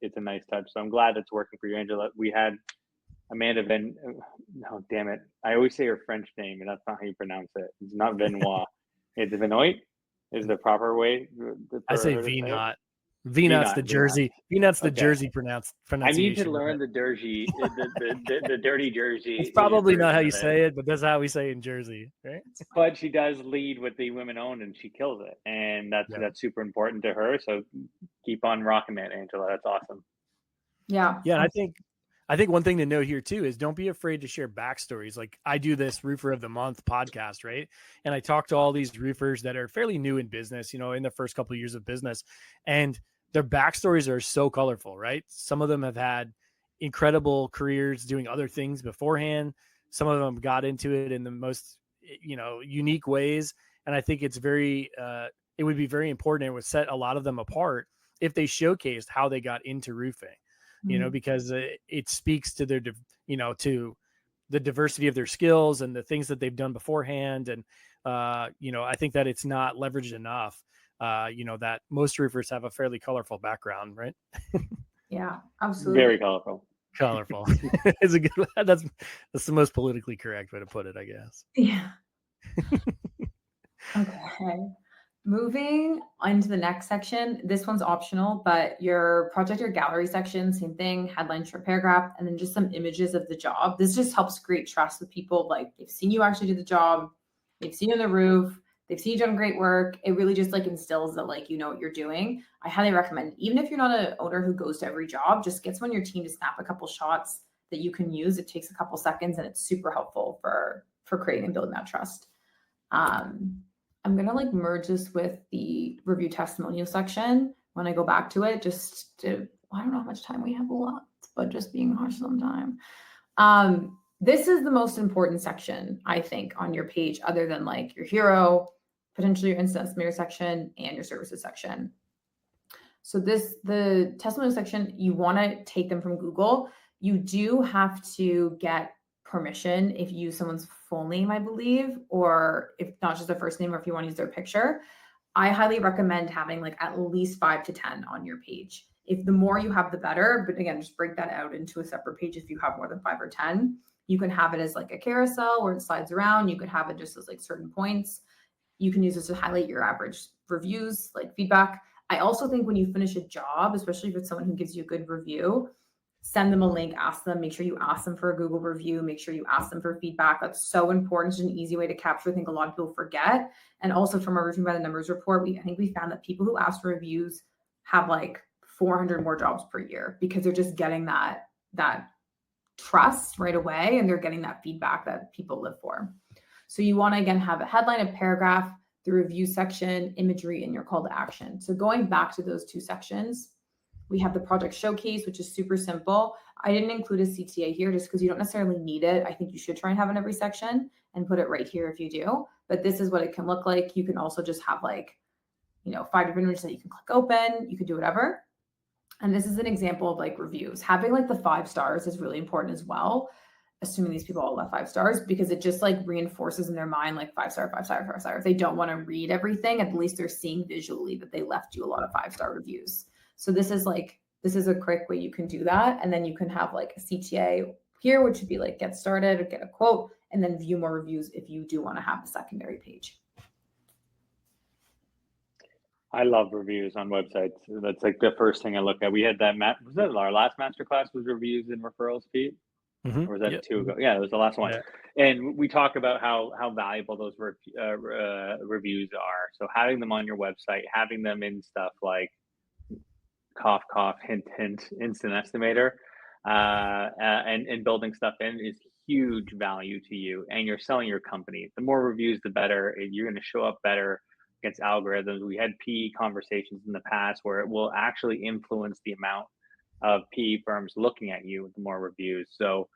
it's a nice touch. So I'm glad it's working for you, Angela. We had Amanda Van. No, damn it! I always say her French name, and that's not how you pronounce it. It's not Venoit. It's Venoit is the proper way I for say her to say it? V-Not. V-Not's the V-Not. Jersey. V-Not's the Okay. Jersey I pronunciation. need to learn the Jersey, the dirty Jersey. It's probably not how version you of it. say it, but that's how we say it in Jersey, right? But she does lead with the women owned, and she kills it, and that's super important to her. So keep on rocking it, Angela. That's awesome. Yeah. Yeah, and I think one thing to note here too is don't be afraid to share backstories. Like I do this Roofer of the Month podcast, right? And I talk to all these roofers that are fairly new in business, in the first couple of years of business, and their backstories are so colorful, right? Some of them have had incredible careers doing other things beforehand. Some of them got into it in the most, unique ways. And I think it's it would be very important. It would set a lot of them apart if they showcased how they got into roofing. Because it speaks to their, to the diversity of their skills and the things that they've done beforehand. And, I think that it's not leveraged enough, that most roofers have a fairly colorful background, right? Yeah, absolutely. Very colorful. Colorful. It's a good, that's the most politically correct way to put it, I guess. Yeah. Okay. Moving on to the next section. This one's optional, but your project or gallery section, same thing, headline, short paragraph, and then just some images of the job. This just helps create trust with people. Like they've seen you actually do the job, they've seen you on the roof, they've seen you done great work. It really just like instills that like, you know what you're doing. I highly recommend, even if you're not an owner who goes to every job, just get someone on your team to snap a couple shots that you can use. It takes a couple seconds and it's super helpful for creating and building that trust. I'm going to like merge this with the review testimonial section when I go back to it, I don't know how much time we have left, but just being harsh on time. This is the most important section, I think, on your page, other than like your hero, potentially your incident estimator section, and your services section. So the testimonial section, you want to take them from Google. You do have to get permission if you use someone's full name, I believe, or if not just their first name, or if you want to use their picture. I highly recommend having like at least 5 to 10 on your page. If the more you have, the better. But again, just break that out into a separate page if you have more than 5 or 10. You can have it as like a carousel where it slides around. You could have it just as like certain points. You can use this to highlight your average reviews, like feedback. I also think when you finish a job, especially if it's someone who gives you a good review, send them a link, ask them, make sure you ask them for a Google review, make sure you ask them for feedback. That's so important. It's an easy way to capture. I think a lot of people forget. And also from our Roofing by the Numbers report, I think we found that people who ask for reviews have like 400 more jobs per year because they're just getting that trust right away and they're getting that feedback that people live for. So you want to, again, have a headline, a paragraph, the review section, imagery, and your call to action. So going back to those two sections, we have the project showcase, which is super simple. I didn't include a CTA here just because you don't necessarily need it. I think you should try and have it in every section and put it right here if you do. But this is what it can look like. You can also just have like, 5 different images that you can click open. You can do whatever. And this is an example of like reviews. Having like the 5 stars is really important as well, assuming these people all left 5 stars, because it just like reinforces in their mind like 5 star, 5 star, 5 star. If they don't want to read everything, at least they're seeing visually that they left you a lot of 5-star reviews. So this is a quick way you can do that. And then you can have like a CTA here, which would be like get started or get a quote, and then view more reviews if you do want to have a secondary page. I love reviews on websites. That's like the first thing I look at. We had that, was that our last masterclass was reviews and referrals, Pete? Mm-hmm. Or was that 2 ago? Yeah, it was the last one. Yeah. And we talk about how valuable those reviews are. So having them on your website, having them in stuff like cough, cough, hint, hint, instant estimator, and building stuff in is huge value to you. And you're selling your company. The more reviews, the better. You're going to show up better against algorithms. We had PE conversations in the past where it will actually influence the amount of PE firms looking at you with more reviews. So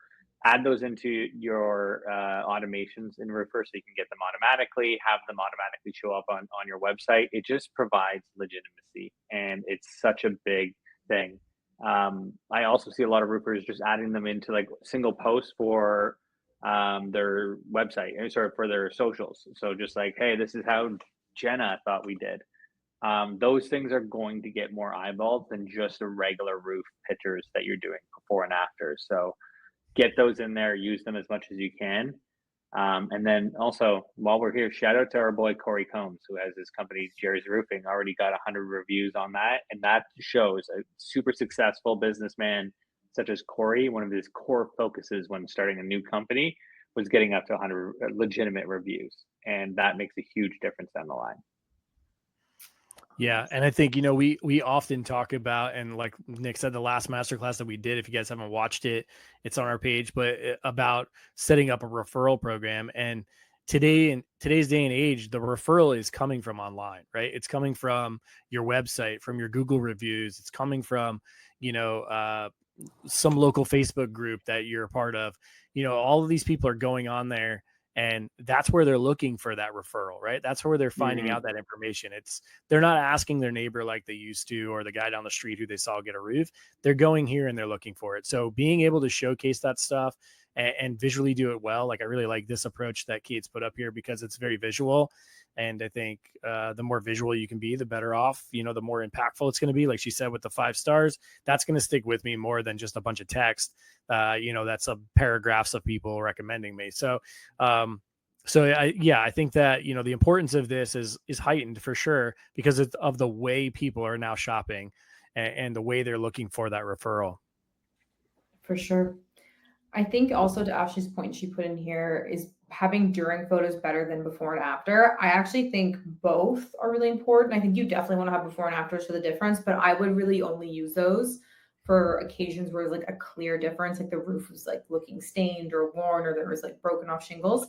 add those into your automations in Roofr so you can get them automatically, have them automatically show up on your website. It just provides legitimacy, and it's such a big thing. I also see a lot of roofers just adding them into like single posts for their website, sorry, for their socials. So just like, hey, this is how Jenna thought we did. Those things are going to get more eyeballs than just the regular roof pictures that you're doing before and after. So get those in there, use them as much as you can. And then also, while we're here, shout out to our boy Corey Combs, who has his company Jerry's Roofing, already got 100 reviews on that, and that shows a super successful businessman such as Corey. One of his core focuses when starting a new company was getting up to 100 legitimate reviews, and that makes a huge difference down the line. Yeah. And I think, we often talk about, and like Nick said, the last masterclass that we did, if you guys haven't watched it, it's on our page, but about setting up a referral program. And in today's day and age, the referral is coming from online, right? It's coming from your website, from your Google reviews. It's coming from, some local Facebook group that you're a part of. All of these people are going on there, and that's where they're looking for that referral, right? That's where they're finding out that information. They're not asking their neighbor like they used to, or the guy down the street who they saw get a roof. They're going here and they're looking for it. So being able to showcase that stuff and visually do it well, like I really like this approach that Kate's put up here because it's very visual. And I think the more visual you can be, the better off, the more impactful it's going to be. Like she said, with the 5 stars, that's going to stick with me more than just a bunch of text. That's a paragraphs of people recommending me. So I think that, the importance of this is heightened for sure because of the way people are now shopping and the way they're looking for that referral. For sure. I think also to Ashley's point she put in here is having during photos better than before and after. I actually think both are really important. I think you definitely want to have before and afters for the difference, but I would really only use those for occasions where there's like a clear difference, like the roof was like looking stained or worn, or there was like broken off shingles.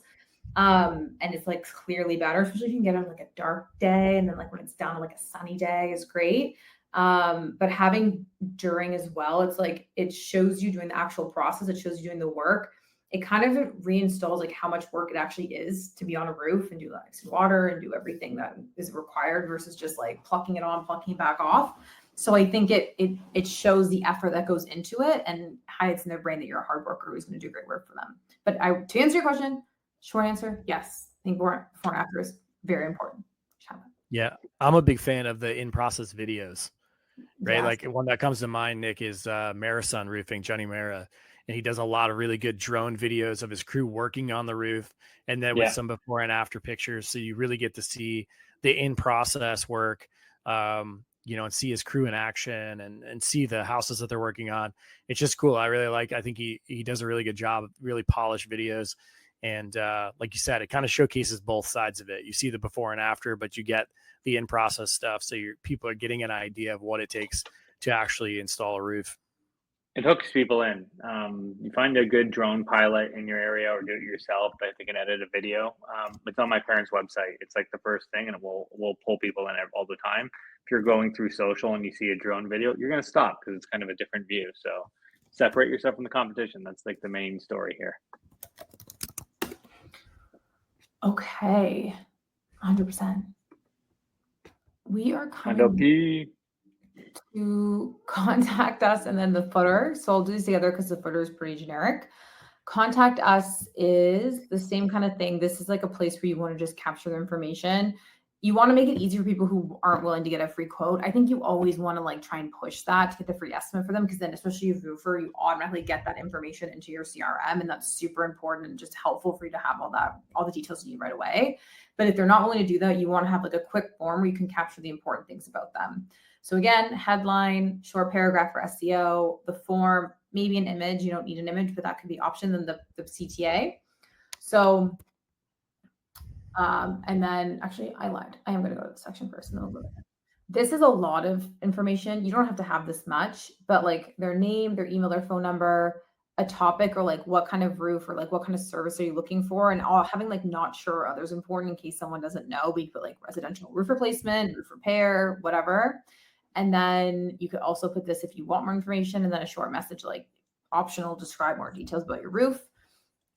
And it's like clearly better, especially if you can get on like a dark day, and then like when it's down like a sunny day is great. But having during as well, it's like it shows you doing the actual process, it shows you doing the work. It kind of reinstalls like how much work it actually is to be on a roof and do like water and do everything that is required versus just like plucking it on, plucking it back off. So I think it shows the effort that goes into it and hides in their brain that you're a hard worker who's going to do great work for them. But to answer your question, short answer, yes. I think before and after is very important. Yeah, I'm a big fan of the in-process videos, right? Yes. Like one that comes to mind, Nick, is Marasun Roofing, Johnny Mara. And he does a lot of really good drone videos of his crew working on the roof, and then with some before and after pictures. So you really get to see the in-process work, and see his crew in action and see the houses that they're working on. It's just cool. I think he does a really good job of really polished videos. And like you said, it kind of showcases both sides of it. You see the before and after, but you get the in-process stuff. So people are getting an idea of what it takes to actually install a roof. It hooks people in. You find a good drone pilot in your area or do it yourself that they can edit a video. It's on my parents' website. It's like the first thing, and it will pull people in all the time. If you're going through social and you see a drone video, you're going to stop because it's kind of a different view. So separate yourself from the competition. That's like the main story here. Okay. 100%. We are coming to contact us and then the footer. So I'll do these together because the footer is pretty generic. Contact us is the same kind of thing. This is like a place where you want to just capture the information. You want to make it easy for people who aren't willing to get a free quote. I think you always want to like try and push that to get the free estimate for them, because then especially if you're Roofr, you automatically get that information into your CRM, and that's super important and just helpful for you to have all the details you need right away. But if they're not willing to do that, you want to have like a quick form where you can capture the important things about them. So again, headline, short paragraph for SEO, the form, maybe an image. You don't need an image, but that could be option, then the CTA. So, and then actually I lied. I am going to go to the section first and then we'll go there. This is a lot of information. You don't have to have this much, but like their name, their email, their phone number, a topic, or like what kind of roof or like what kind of service are you looking for, and all having like not sure or others important in case someone doesn't know. We put like residential roof replacement, roof repair, whatever. And then you could also put this if you want more information, and then a short message like optional, describe more details about your roof,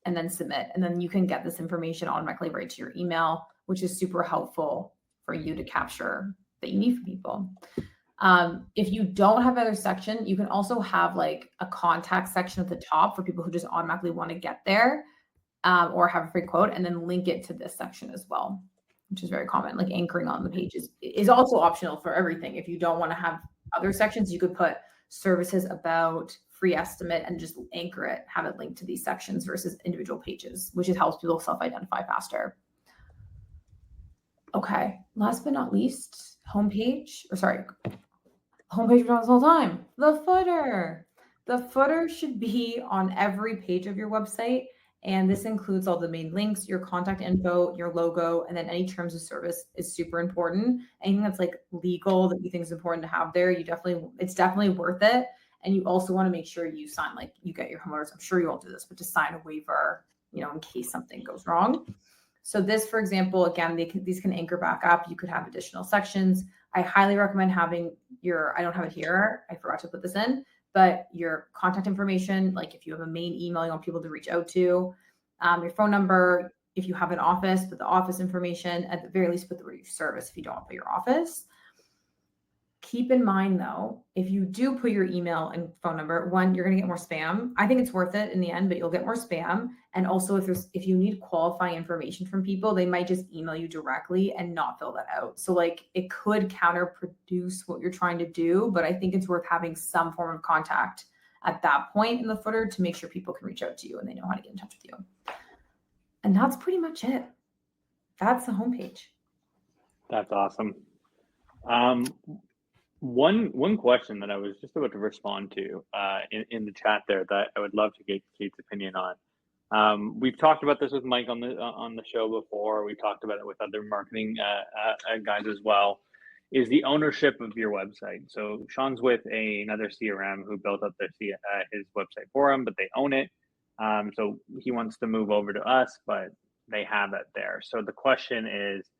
and then submit. And then you can get this information automatically right to your email, which is super helpful for you to capture that you need from people. If you don't have other section, you can also have like a contact section at the top for people who just automatically want to get there, or have a free quote, and then link it to this section as well, which is very common. Like anchoring on the page is also optional for everything. If you don't want to have other sections, you could put services about, free estimate, and just anchor it, have it linked to these sections versus individual pages, which helps people self-identify faster. Okay, last but not least, homepage we talk this whole time. The footer. The footer should be on every page of your website. And this includes all the main links, your contact info, your logo, and then any terms of service is super important. Anything that's like legal that you think is important to have there, it's definitely worth it. And you also want to make sure you sign, like you get your homeowners, I'm sure you all do this, but to sign a waiver, in case something goes wrong. So this, for example, again, these can anchor back up. You could have additional sections. I highly recommend having I don't have it here, I forgot to put this in, but your contact information, like if you have a main email you want people to reach out to, your phone number, if you have an office, put the office information, at the very least put the word service if you don't put your office. Keep in mind though, if you do put your email and phone number, one, you're going to get more spam. I think it's worth it in the end, but you'll get more spam. And also if you need qualifying information from people, they might just email you directly and not fill that out. So like it could counterproduce what you're trying to do, but I think it's worth having some form of contact at that point in the footer to make sure people can reach out to you and they know how to get in touch with you. And that's pretty much it. That's the homepage. That's awesome. One question that I was just about to respond to in the chat there that I would love to get Kate's opinion on. We've talked about this with Mike on the show before. We talked about it with other marketing guys as well. Is the ownership of your website. So Sean's with another CRM who built up his website for him, but they own it. So he wants to move over to us, but they have it there. So the question is,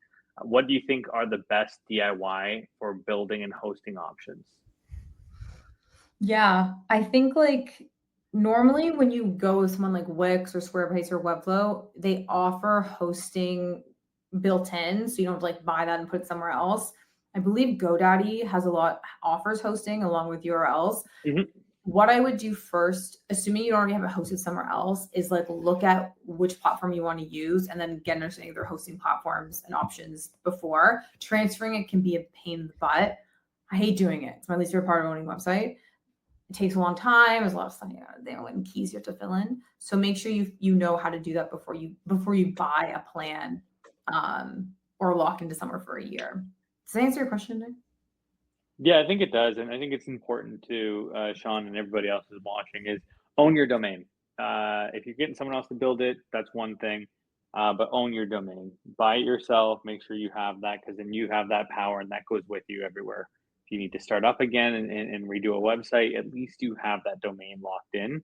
what do you think are the best DIY for building and hosting options? Yeah, I think like normally when you go with someone like Wix or Squarespace or Webflow, they offer hosting built in, so you don't have to like buy that and put it somewhere else. I believe GoDaddy offers hosting along with URLs. Mm-hmm. What I would do first, assuming you already have it hosted somewhere else, is like look at which platform you want to use and then get an understanding of their hosting platforms and options before. Transferring it can be a pain in the butt. I hate doing it. It's my least favorite part of owning a website. It takes a long time. There's a lot of stuff, they don't like keys you have to fill in. So make sure you know how to do that before you buy a plan or lock into somewhere for a year. Does that answer your question, Nick? Yeah, I think it does. And I think it's important to Sean and everybody else who's watching is own your domain. If you're getting someone else to build it, that's one thing, but own your domain. Buy it yourself. Make sure you have that because then you have that power and that goes with you everywhere. If you need to start up again and redo a website, at least you have that domain locked in.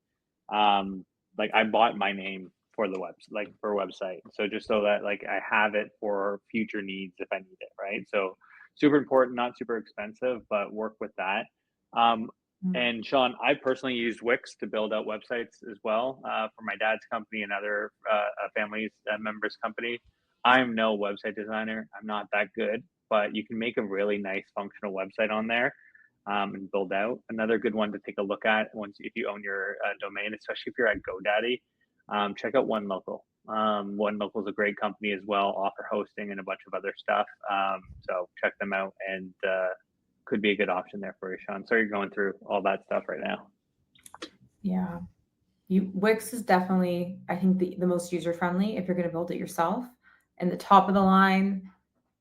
Like I bought my name for the website. So just so that like I have it for future needs if I need it, right? So super important, not super expensive, but work with that. And Sean, I personally used Wix to build out websites as well for my dad's company and other family members' company. I'm no website designer. I'm not that good, but you can make a really nice functional website on there and build out. Another good one to take a look at if you own your domain, especially if you're at GoDaddy, check out OneLocal. OneLocal is a great company as well, offer hosting and a bunch of other stuff. So check them out and could be a good option there for you, Sean. Sorry you're going through all that stuff right now. Yeah. Wix is definitely, I think, the most user-friendly if you're going to build it yourself. And the top of the line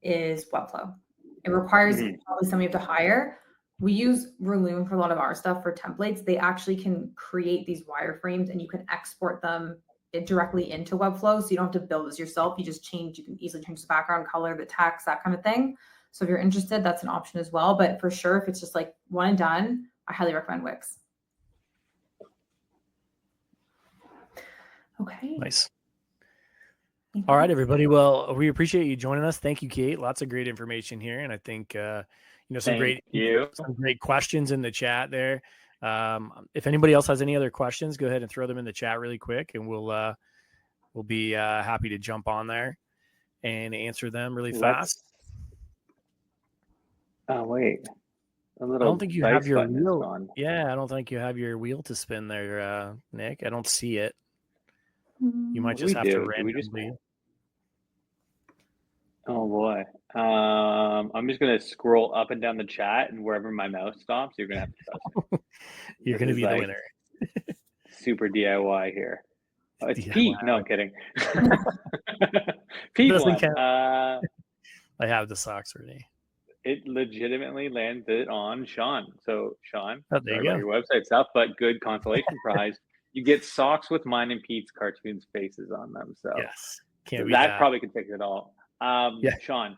is Webflow. It requires probably somebody you have to hire. We use Reloom for a lot of our stuff for templates. They actually can create these wireframes and you can export them directly into Webflow. So you don't have to build this yourself. You can easily change the background color, the text, that kind of thing. So if you're interested, that's an option as well. But for sure, if it's just like one and done, I highly recommend Wix. Okay. Nice. All right, everybody. Well, we appreciate you joining us. Thank you, Kate. Lots of great information here. And I think, some great questions in the chat there. If anybody else has any other questions, go ahead and throw them in the chat really quick, and we'll be happy to jump on there and answer them really fast. Oh, wait. A little I don't think you have dice your button is wheel. gone. Yeah, I don't think you have your wheel to spin there, Nick. I don't see it. You might What do just we have to do? Do we just... randomly. Oh boy. I'm just gonna scroll up and down the chat, and wherever my mouse stops, you're gonna have to trust me. You're This going to is be the like winner. super DIY here. Oh, it's DIY. Pete. No, I'm kidding. Pete Doesn't won. count. I have the socks ready. It legitimately landed on Sean. So Sean, Oh, there sorry you about go. your website stuff, but good consolation prize. You get socks with mine and Pete's cartoons faces on them. So Yes. Can't beat that that. probably could fix it all. Yeah. Sean,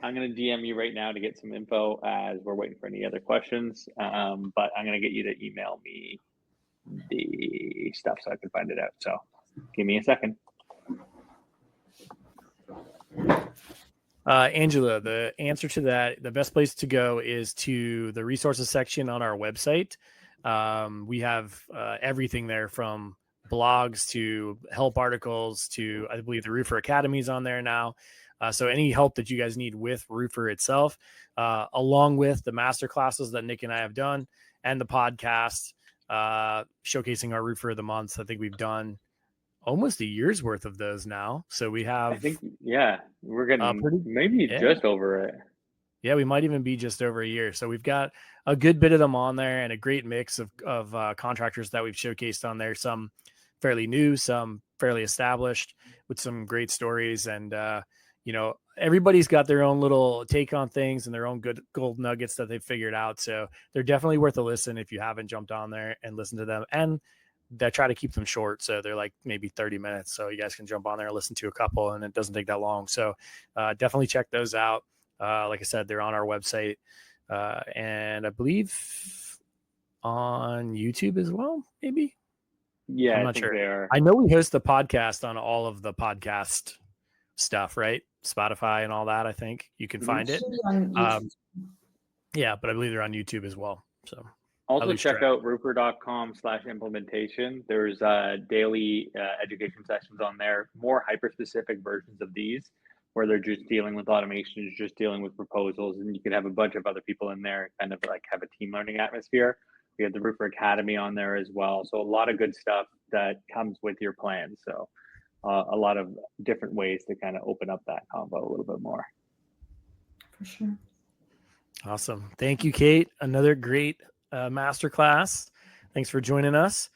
I'm going to DM you right now to get some info as we're waiting for any other questions. But I'm going to get you to email me the stuff so I can find it out. So give me a second. Angela, the answer to that, the best place to go is to the resources section on our website. We have everything there, from blogs to help articles to, I believe, the Roofr Academy is on there now. So any help that you guys need with Roofr itself, along with the master classes that Nick and I have done and the podcast showcasing our Roofr of the month. I think we've done almost a year's worth of those now. So we have, I think, yeah, we're getting maybe yeah. just over it. Yeah, we might even be just over a year. So we've got a good bit of them on there, and a great mix of contractors that we've showcased on there. Some fairly new, some fairly established, with some great stories. And everybody's got their own little take on things and their own good gold nuggets that they've figured out. So they're definitely worth a listen if you haven't jumped on there and listened to them. And they try to keep them short, so they're like maybe 30 minutes. So you guys can jump on there and listen to a couple, and it doesn't take that long. So definitely check those out. Like I said, they're on our website, and I believe on YouTube as well, maybe. Yeah, I'm I not think sure. they are. I know we host the podcast on all of the podcast stuff, right? Spotify and all that. I think you can find it. Yeah, but I believe they're on YouTube as well. So also check out roofr.com/implementation. There's daily education sessions on there, more hyper-specific versions of these, where they're just dealing with automations, just dealing with proposals, and you can have a bunch of other people in there, kind of like have a team learning atmosphere. We have the Roofr Academy on there as well. So a lot of good stuff that comes with your plan. So a lot of different ways to kind of open up that combo a little bit more. For sure. Awesome. Thank you, Kate. Another great masterclass. Thanks for joining us.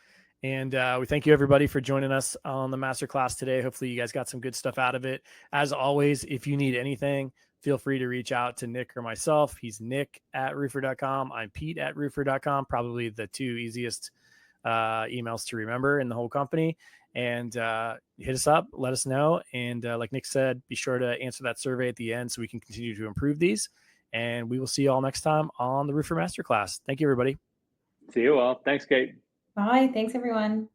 And we thank you, everybody, for joining us on the masterclass today. Hopefully you guys got some good stuff out of it. As always, if you need anything, feel free to reach out to Nick or myself. He's Nick@roofr.com. I'm Pete@roofr.com. Probably the two easiest emails to remember in the whole company. And hit us up, let us know. And like Nick said, be sure to answer that survey at the end so we can continue to improve these. And we will see you all next time on the Roofr Masterclass. Thank you, everybody. See you all. Thanks, Kate. Bye. Thanks, everyone.